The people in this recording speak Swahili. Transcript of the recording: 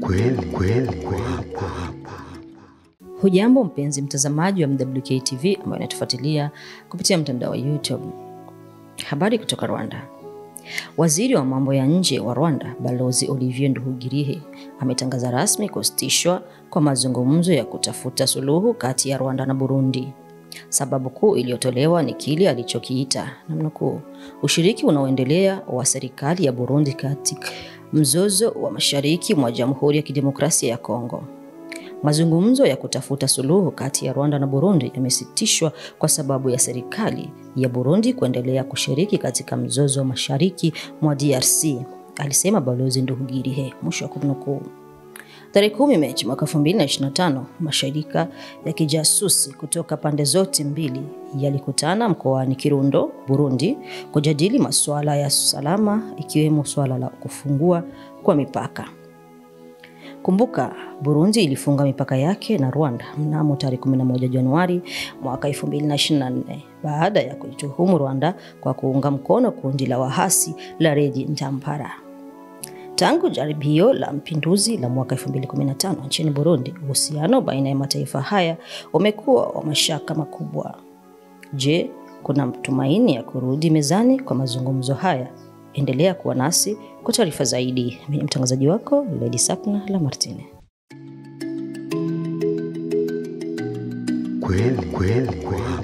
kweli. Hujambo mpenzi mtazamaji wa MWK TV ambaye unatufuatilia kupitia mtandao wa YouTube. Habari kutoka Rwanda. Waziri wa mambo ya nje wa Rwanda, Balozi Olivier Nduhungirehe, ametangaza rasmi kusitishwa kwa mazungumzo ya kutafuta suluhu kati ya Rwanda na Burundi. Sababu kuu iliyotolewa ni kile alichokiita namnukuu, ushiriki unaoendelea wa serikali ya Burundi katika mzozo wa mashariki mwa Jamhuri ya Kidemokrasia ya Kongo. Mazungumzo ya kutafuta suluhu kati ya Rwanda na Burundi yamesitishwa kwa sababu ya serikali ya Burundi kuendelea kushiriki katika mzozo wa mashariki mwa DRC, alisema Balozi Nduhungirehe, mwisho wa kunukuu. Tarehe 10 Machi mwaka 2025, mashirika ya kijasusi kutoka pande zote mbili yalikutana mkoani Kirundo, Burundi, kujadili masuala ya usalama ikiwemo swala la kufungua kwa mipaka. Kumbuka, Burundi ilifunga mipaka yake na Rwanda mnamo tarehe 11 Januari mwaka 2024 baada ya kuituhumu Rwanda kwa kuunga mkono kundi la wahasi la Red Ntambara. Tangu jaribio la mpinduzi la mwaka 2015 nchini Burundi, uhusiano baina ya mataifa haya umekuwa wa mashaka makubwa. Je, kuna matumaini ya kurudi mezani kwa mazungumzo haya? Endelea kuwa nasi kwa taarifa zaidi. Mimi mtangazaji wako Lady Sapna La Martine. Kweli.